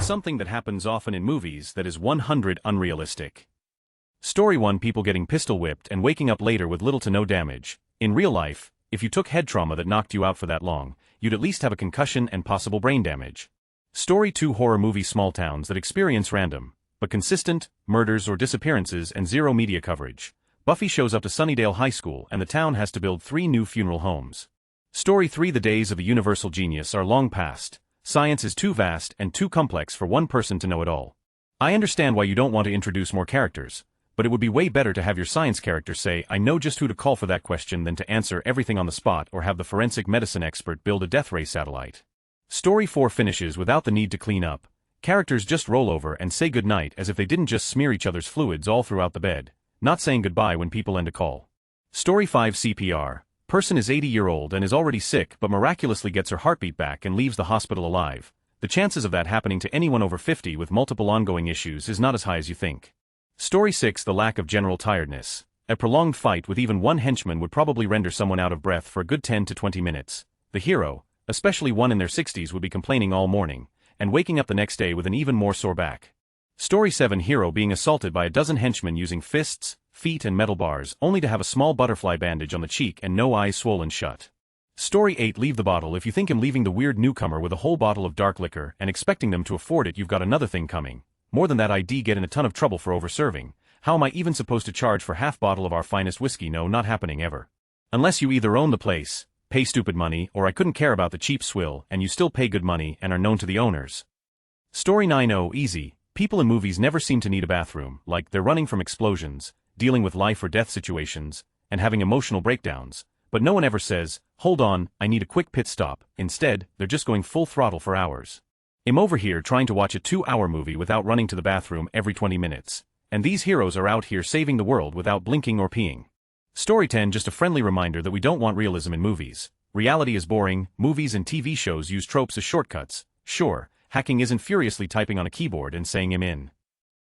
about something that happens often in movies that is 100 unrealistic. Story 1: People getting pistol whipped and waking up later with little to no damage. In real life, if you took head trauma that knocked you out for that long, you'd at least have a concussion and possible brain damage. Story 2: Horror movie small towns that experience random, but consistent, murders or disappearances and zero media coverage. Buffy shows up to Sunnydale High School and the town has to build 3 new funeral homes. Story 3: The days of a universal genius are long past. Science is too vast and too complex for one person to know it all. I understand why you don't want to introduce more characters, but it would be way better to have your science character say, "I know just who to call for that question," than to answer everything on the spot or have the forensic medicine expert build a death ray satellite. Story 4 finishes without the need to clean up. Characters just roll over and say goodnight as if they didn't just smear each other's fluids all throughout the bed, not saying goodbye when people end a call. Story 5: CPR. Person is 80-year-old and is already sick but miraculously gets her heartbeat back and leaves the hospital alive. The chances of that happening to anyone over 50 with multiple ongoing issues is not as high as you think. Story 6: The lack of general tiredness. A prolonged fight with even one henchman would probably render someone out of breath for a good 10 to 20 minutes. The hero, especially one in their 60s, would be complaining all morning, and waking up the next day with an even more sore back. Story 7: Hero being assaulted by a dozen henchmen using fists, feet and metal bars, only to have a small butterfly bandage on the cheek and no eyes swollen shut. Story 8: Leave the bottle. If you think him leaving the weird newcomer with a whole bottle of dark liquor and expecting them to afford it, you've got another thing coming. More than that, I'd get in a ton of trouble for overserving. How am I even supposed to charge for half bottle of our finest whiskey? No, not happening ever. Unless you either own the place, pay stupid money, or I couldn't care about the cheap swill and you still pay good money and are known to the owners. Story 9: Oh, easy. People in movies never seem to need a bathroom, like they're running from explosions, dealing with life or death situations, and having emotional breakdowns, but no one ever says, "Hold on, I need a quick pit stop." Instead, they're just going full throttle for hours. I'm over here trying to watch a 2-hour movie without running to the bathroom every 20 minutes, and these heroes are out here saving the world without blinking or peeing. Story 10: Just a friendly reminder that we don't want realism in movies. Reality is boring. Movies and TV shows use tropes as shortcuts. Sure, hacking isn't furiously typing on a keyboard and saying "I'm in."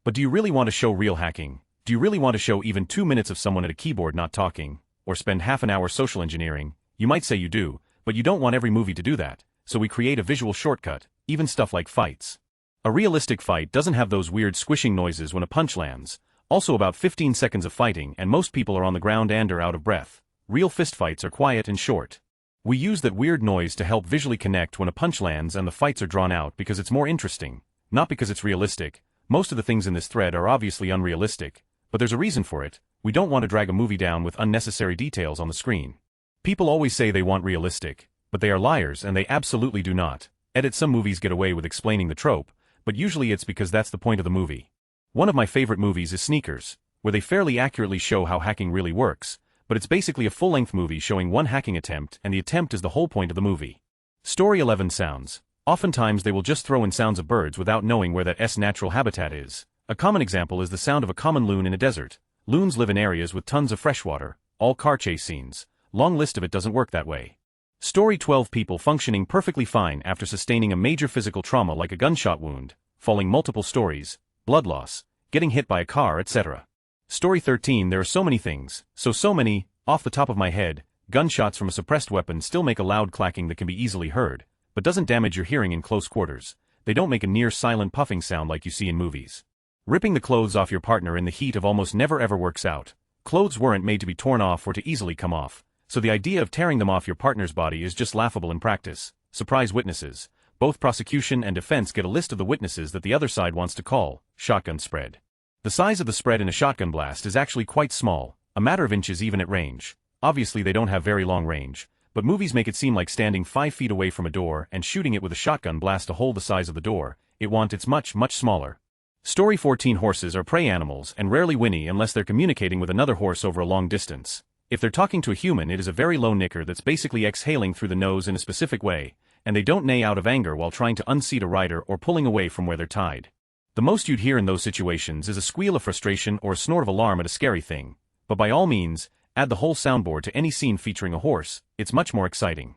But do you really want to show real hacking? Do you really want to show even 2 minutes of someone at a keyboard not talking, or spend half an hour social engineering? You might say you do, but you don't want every movie to do that, so we create a visual shortcut, even stuff like fights. A realistic fight doesn't have those weird squishing noises when a punch lands, also about 15 seconds of fighting and most people are on the ground and are out of breath. Real fistfights are quiet and short. We use that weird noise to help visually connect when a punch lands and the fights are drawn out because it's more interesting, not because it's realistic. Most of the things in this thread are obviously unrealistic, but there's a reason for it. We don't want to drag a movie down with unnecessary details on the screen. People always say they want realistic, but they are liars and they absolutely do not. Some movies get away with explaining the trope, but usually it's because that's the point of the movie. One of my favorite movies is Sneakers, where they fairly accurately show how hacking really works, but it's basically a full-length movie showing one hacking attempt and the attempt is the whole point of the movie. Story 11: Sounds. Oftentimes they will just throw in sounds of birds without knowing where that natural habitat is. A common example is the sound of a common loon in a desert. Loons live in areas with tons of fresh water, all car chase scenes. Long list of it doesn't work that way. Story 12: People functioning perfectly fine after sustaining a major physical trauma like a gunshot wound, falling multiple stories, blood loss, getting hit by a car, etc. Story 13: There are so many things, so many, off the top of my head. Gunshots from a suppressed weapon still make a loud clacking that can be easily heard, but doesn't damage your hearing in close quarters. They don't make a near-silent puffing sound like you see in movies. Ripping the clothes off your partner in the heat of almost never ever works out. Clothes weren't made to be torn off or to easily come off, so the idea of tearing them off your partner's body is just laughable in practice. Surprise witnesses. Both prosecution and defense get a list of the witnesses that the other side wants to call. Shotgun spread. The size of the spread in a shotgun blast is actually quite small, a matter of inches even at range. Obviously they don't have very long range, but movies make it seem like standing 5 feet away from a door and shooting it with a shotgun blast a hole the size of the door. It's much smaller. Story 14: Horses are prey animals and rarely whinny unless they're communicating with another horse over a long distance. If they're talking to a human, it is a very low nicker that's basically exhaling through the nose in a specific way, and they don't neigh out of anger while trying to unseat a rider or pulling away from where they're tied. The most you'd hear in those situations is a squeal of frustration or a snort of alarm at a scary thing, but by all means, add the whole soundboard to any scene featuring a horse. It's much more exciting.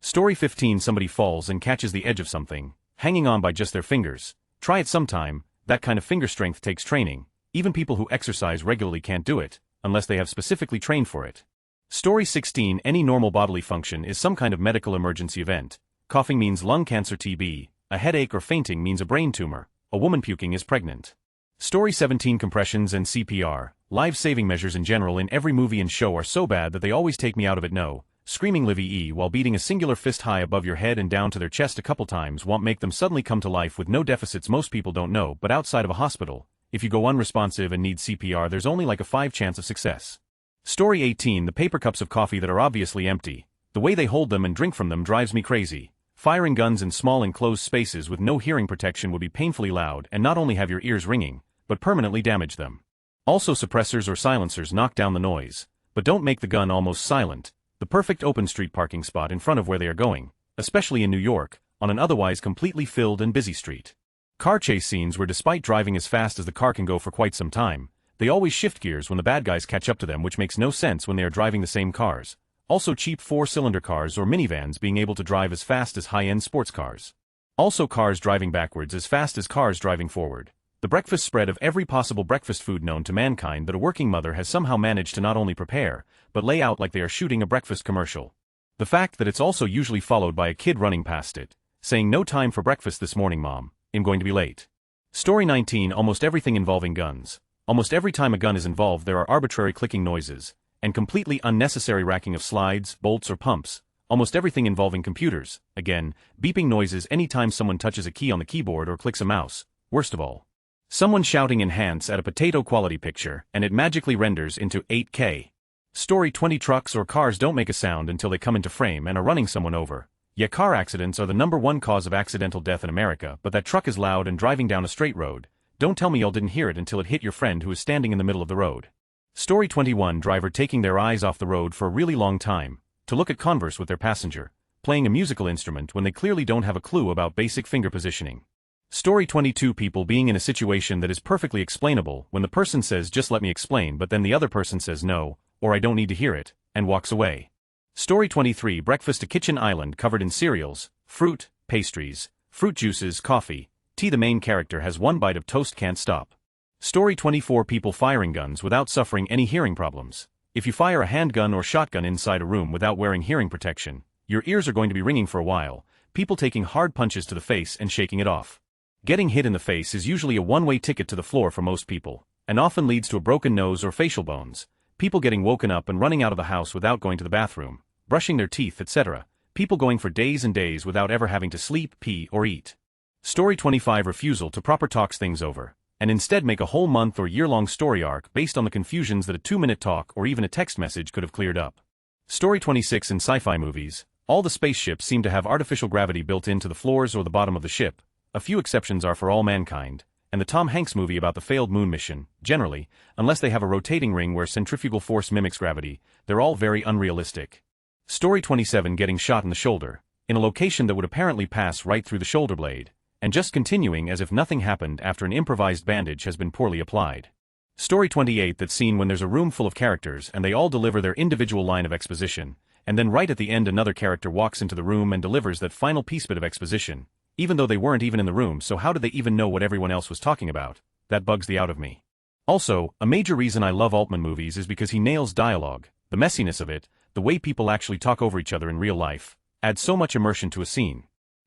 Story 15: Somebody falls and catches the edge of something, hanging on by just their fingers. Try it sometime. That kind of finger strength takes training. Even people who exercise regularly can't do it, unless they have specifically trained for it. Story 16: Any normal bodily function is some kind of medical emergency event. Coughing means lung cancer, TB, a headache or fainting means a brain tumor, a woman puking is pregnant. Story 17 Compressions and CPR, life-saving measures in general in every movie and show are so bad that they always take me out of it. No, screaming Livy E while beating a singular fist high above your head and down to their chest a couple times won't make them suddenly come to life with no deficits. Most people don't know, but outside of a hospital, if you go unresponsive and need CPR, there's only like a 5 chance of success. Story 18 The paper cups of coffee that are obviously empty. The way they hold them and drink from them drives me crazy. Firing guns in small enclosed spaces with no hearing protection would be painfully loud and not only have your ears ringing, but permanently damage them. Also, suppressors or silencers knock down the noise, but don't make the gun almost silent. The perfect open street parking spot in front of where they are going, especially in New York, on an otherwise completely filled and busy street. Car chase scenes where despite driving as fast as the car can go for quite some time, they always shift gears when the bad guys catch up to them, which makes no sense when they are driving the same cars. Also, cheap 4-cylinder cars or minivans being able to drive as fast as high-end sports cars. Also, cars driving backwards as fast as cars driving forward. The breakfast spread of every possible breakfast food known to mankind that a working mother has somehow managed to not only prepare, but lay out like they are shooting a breakfast commercial. The fact that it's also usually followed by a kid running past it, saying "No time for breakfast this morning, Mom. I'm going to be late." Story 19 Almost everything involving guns. Almost every time a gun is involved there are arbitrary clicking noises, and completely unnecessary racking of slides, bolts or pumps. Almost everything involving computers. Again, beeping noises anytime someone touches a key on the keyboard or clicks a mouse. Worst of all, someone shouting "enhance" at a potato quality picture, and it magically renders into 8K. Story 20 Trucks or cars don't make a sound until they come into frame and are running someone over. Yeah, car accidents are the #1 cause of accidental death in America, but that truck is loud and driving down a straight road. Don't tell me y'all didn't hear it until it hit your friend who is standing in the middle of the road. Story 21 Driver taking their eyes off the road for a really long time, to look at Converse with their passenger, playing a musical instrument when they clearly don't have a clue about basic finger positioning. Story 22 People being in a situation that is perfectly explainable when the person says "just let me explain," but then the other person says "no," or "I don't need to hear it," and walks away. Story 23 Breakfast a kitchen island covered in cereals, fruit, pastries, fruit juices, coffee, tea. The main character has one bite of toast, can't stop. Story 24 People firing guns without suffering any hearing problems. If you fire a handgun or shotgun inside a room without wearing hearing protection, your ears are going to be ringing for a while. People taking hard punches to the face and shaking it off. Getting hit in the face is usually a one-way ticket to the floor for most people, and often leads to a broken nose or facial bones. People getting woken up and running out of the house without going to the bathroom, brushing their teeth, etc. People going for days and days without ever having to sleep, pee, or eat. Story 25 Refusal to proper talks things over, and instead make a whole month or year-long story arc based on the confusions that a 2-minute talk or even a text message could have cleared up. Story 26 In sci-fi movies, all the spaceships seem to have artificial gravity built into the floors or the bottom of the ship. A few exceptions are For All Mankind, and the Tom Hanks movie about the failed moon mission. Generally, unless they have a rotating ring where centrifugal force mimics gravity, they're all very unrealistic. Story 27 Getting shot in the shoulder, in a location that would apparently pass right through the shoulder blade, and just continuing as if nothing happened after an improvised bandage has been poorly applied. Story 28 That scene when there's a room full of characters and they all deliver their individual line of exposition, and then right at the end another character walks into the room and delivers that final piece bit of exposition, even though they weren't even in the room, so how did they even know what everyone else was talking about? That bugs the out of me. Also, a major reason I love Altman movies is because he nails dialogue, the messiness of it, the way people actually talk over each other in real life, adds so much immersion to a scene.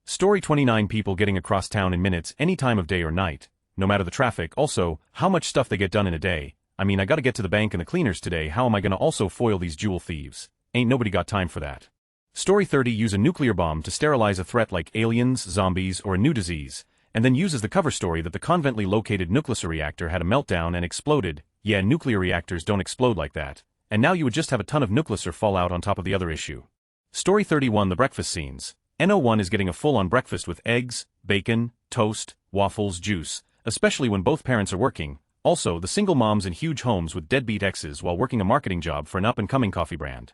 Story 29 People getting across town in minutes any time of day or night, no matter the traffic. Also, how much stuff they get done in a day. I mean, I gotta get to the bank and the cleaners today, how am I gonna also foil these jewel thieves? Ain't nobody got time for that. Story 30 Use a nuclear bomb to sterilize a threat like aliens, zombies, or a new disease, and then uses the cover story that the conveniently located nuclear reactor had a meltdown and exploded. Yeah, nuclear reactors don't explode like that, and now you would just have a ton of nuclear fallout on top of the other issue. Story 31 The breakfast scenes. NO1 is getting a full-on breakfast with eggs, bacon, toast, waffles, juice, especially when both parents are working. Also, the single moms in huge homes with deadbeat exes while working a marketing job for an up-and-coming coffee brand.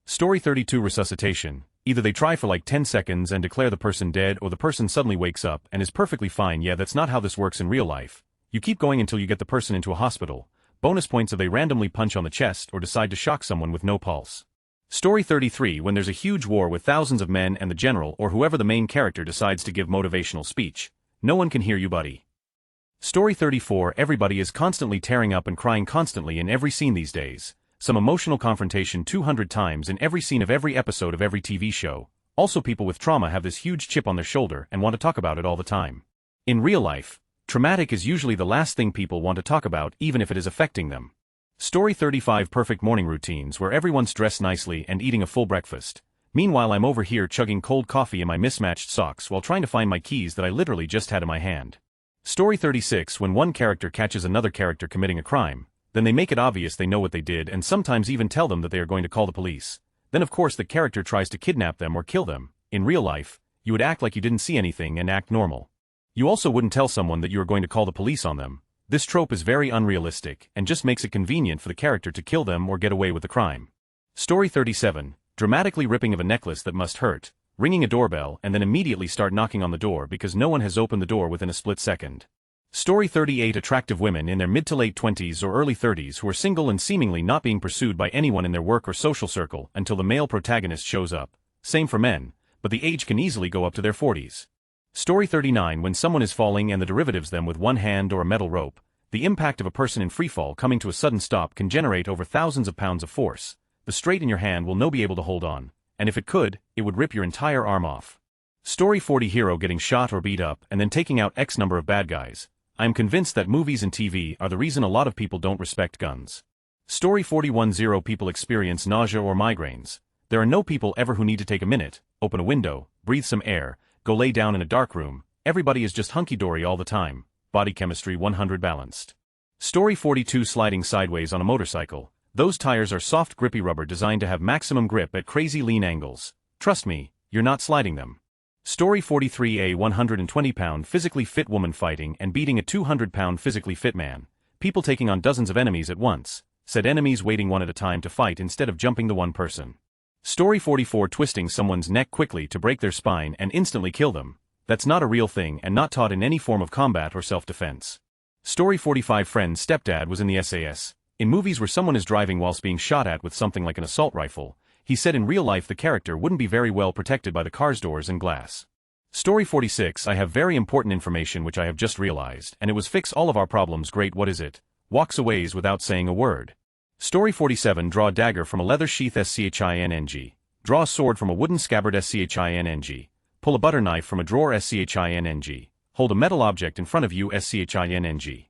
Story 32 Resuscitation. Either they try for like 10 seconds and declare the person dead, or the person suddenly wakes up and is perfectly fine. Yeah, that's not how this works in real life. You keep going until you get the person into a hospital. Bonus points if they randomly punch on the chest or decide to shock someone with no pulse. Story 33 When there's a huge war with thousands of men and the general or whoever the main character decides to give motivational speech. No one can hear you, buddy. Story 34 Everybody is constantly tearing up and crying constantly in every scene these days. Some emotional confrontation 200 times in every scene of every episode of every TV show. Also, people with trauma have this huge chip on their shoulder and want to talk about it all the time. In real life, traumatic is usually the last thing people want to talk about, even if it is affecting them. Story 35 Perfect morning routines where everyone's dressed nicely and eating a full breakfast. Meanwhile, I'm over here chugging cold coffee in my mismatched socks while trying to find my keys that I literally just had in my hand. Story 36 When one character catches another character committing a crime, then they make it obvious they know what they did and sometimes even tell them that they are going to call the police. Then of course the character tries to kidnap them or kill them. In real life, you would act like you didn't see anything and act normal. You also wouldn't tell someone that you are going to call the police on them. This trope is very unrealistic and just makes it convenient for the character to kill them or get away with the crime. Story 37 Dramatically ripping of a necklace that must hurt, ringing a doorbell and then immediately start knocking on the door because no one has opened the door within a split second. Story 38 Attractive women in their mid to late 20s or early 30s who are single and seemingly not being pursued by anyone in their work or social circle until the male protagonist shows up. Same for men, but the age can easily go up to their 40s. Story 39 When someone is falling and the derivatives them with one hand or a metal rope, the impact of a person in freefall coming to a sudden stop can generate over thousands of pounds of force. The straight in your hand will no be able to hold on, and if it could, it would rip your entire arm off. Story 40 Hero getting shot or beat up and then taking out X number of bad guys. I am convinced that movies and TV are the reason a lot of people don't respect guns. Story 41 0 People experience nausea or migraines. There are no people ever who need to take a minute, open a window, breathe some air, go lay down in a dark room. Everybody is just hunky-dory all the time. Body chemistry 100 balanced. Story 42 Sliding sideways on a motorcycle. Those tires are soft grippy rubber designed to have maximum grip at crazy lean angles. Trust me, you're not sliding them. Story 43 A 120-pound physically fit woman fighting and beating a 200-pound physically fit man. People taking on dozens of enemies at once. Said enemies waiting one at a time to fight instead of jumping the one person. Story 44 Twisting someone's neck quickly to break their spine and instantly kill them. That's not a real thing and not taught in any form of combat or self-defense. Story 45 Friend's stepdad was in the SAS. In movies where someone is driving whilst being shot at with something like an assault rifle, he said in real life the character wouldn't be very well protected by the car's doors and glass. Story 46 I have very important information which I have just realized, and it was fix all of our problems. Great, what is it? Walks away without saying a word. Story 47 Draw a dagger from a leather sheath SCHINNG. Draw a sword from a wooden scabbard SCHINNG. Pull a butter knife from a drawer SCHINNG. Hold a metal object in front of you SCHINNG.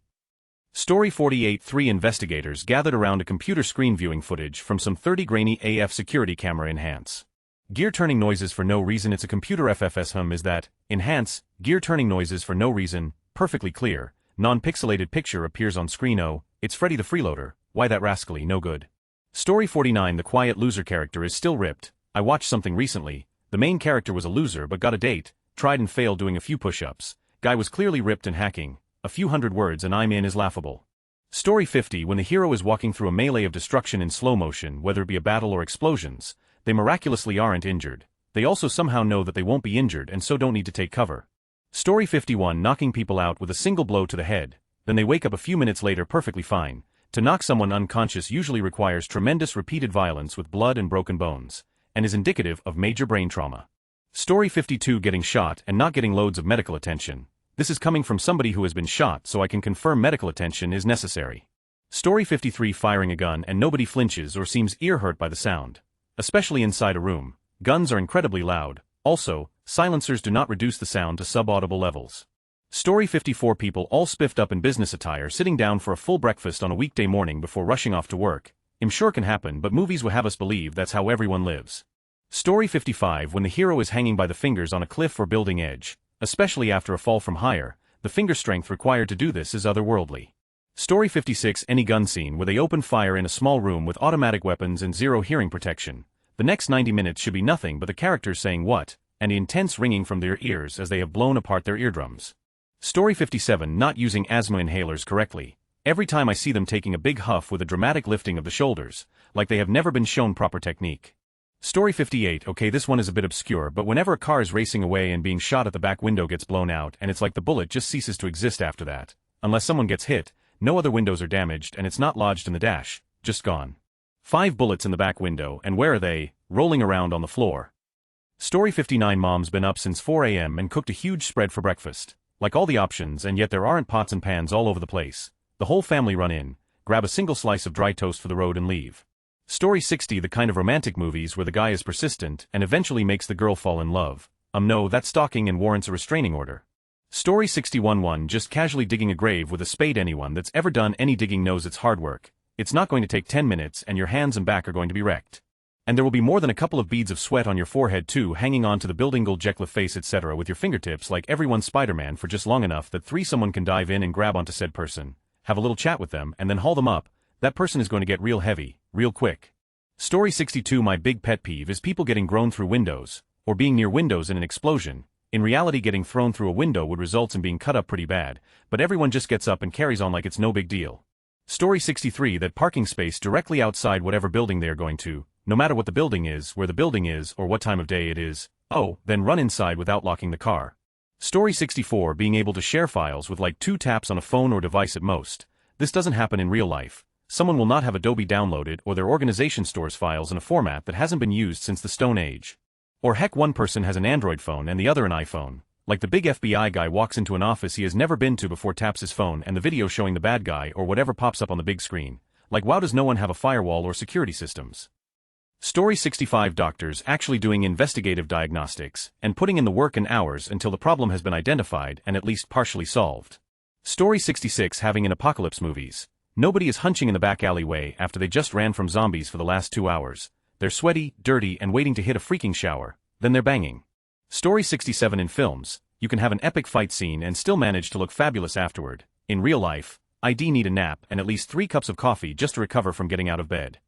Story 48 Three investigators gathered around a computer screen viewing footage from some 30 grainy AF security camera enhance. Gear turning noises for no reason. It's a computer FFS is that, enhance, gear turning noises for no reason, perfectly clear, non-pixelated picture appears on screen. Oh, it's Freddy the Freeloader, why that rascally, no good. Story 49 The quiet loser character is still ripped. I watched something recently, the main character was a loser but got a date, tried and failed doing a few push-ups, guy was clearly ripped and hacking. A few hundred words and I'm in is laughable. Story 50 When the hero is walking through a melee of destruction in slow motion, whether it be a battle or explosions, they miraculously aren't injured. They also somehow know that they won't be injured and so don't need to take cover. Story 51 Knocking people out with a single blow to the head, then they wake up a few minutes later perfectly fine. To knock someone unconscious usually requires tremendous repeated violence with blood and broken bones, and is indicative of major brain trauma. Story 52 Getting shot and not getting loads of medical attention. This is coming from somebody who has been shot, so I can confirm medical attention is necessary. Story 53 Firing a gun and nobody flinches or seems ear hurt by the sound. Especially inside a room. Guns are incredibly loud. Also, silencers do not reduce the sound to subaudible levels. Story 54 People all spiffed up in business attire sitting down for a full breakfast on a weekday morning before rushing off to work. I'm sure can happen, but movies will have us believe that's how everyone lives. Story 55 When the hero is hanging by the fingers on a cliff or building edge, especially after a fall from higher, the finger strength required to do this is otherworldly. Story 56 Any gun scene where they open fire in a small room with automatic weapons and zero hearing protection. The next 90 minutes should be nothing but the characters saying what, and the intense ringing from their ears as they have blown apart their eardrums. Story 57 Not using asthma inhalers correctly. Every time I see them taking a big huff with a dramatic lifting of the shoulders, like they have never been shown proper technique. Story 58 Okay, this one is a bit obscure, but whenever a car is racing away and being shot at the back window gets blown out and it's like the bullet just ceases to exist after that. Unless someone gets hit, no other windows are damaged and it's not lodged in the dash, just gone. 5 bullets in the back window and where are they? Rolling around on the floor. Story 59 Mom's been up since 4 a.m. and cooked a huge spread for breakfast. Like all the options and yet there aren't pots and pans all over the place. The whole family run in, grab a single slice of dry toast for the road and leave. Story 60, the kind of romantic movies where the guy is persistent and eventually makes the girl fall in love. No, that's stalking and warrants a restraining order. Story 61, just casually digging a grave with a spade. Anyone that's ever done any digging knows it's hard work. It's not going to take 10 minutes and your hands and back are going to be wrecked. And there will be more than a couple of beads of sweat on your forehead too, hanging on to the building gold Jekyll face etc. with your fingertips like everyone's Spider-Man for just long enough that someone can dive in and grab onto said person, have a little chat with them and then haul them up. That person is going to get real heavy, real quick. Story 62, my big pet peeve is people getting grown through windows, or being near windows in an explosion. In reality, getting thrown through a window would result in being cut up pretty bad, but everyone just gets up and carries on like it's no big deal. Story 63, that parking space directly outside whatever building they are going to, no matter what the building is, where the building is, or what time of day it is, then run inside without locking the car. Story 64, being able to share files with like 2 taps on a phone or device at most. This doesn't happen in real life. Someone will not have Adobe downloaded or their organization stores files in a format that hasn't been used since the Stone Age. Or heck, one person has an Android phone and the other an iPhone. Like the big FBI guy walks into an office he has never been to before, taps his phone and the video showing the bad guy or whatever pops up on the big screen. Like, wow, does no one have a firewall or security systems? Story 65, doctors actually doing investigative diagnostics and putting in the work and hours until the problem has been identified and at least partially solved. Story 66, having in apocalypse movies. Nobody is hunching in the back alleyway after they just ran from zombies for the last 2 hours. They're sweaty, dirty, and waiting to hit a freaking shower. Then they're banging. Story 67, in films, you can have an epic fight scene and still manage to look fabulous afterward. In real life, I'd need a nap and at least 3 cups of coffee just to recover from getting out of bed.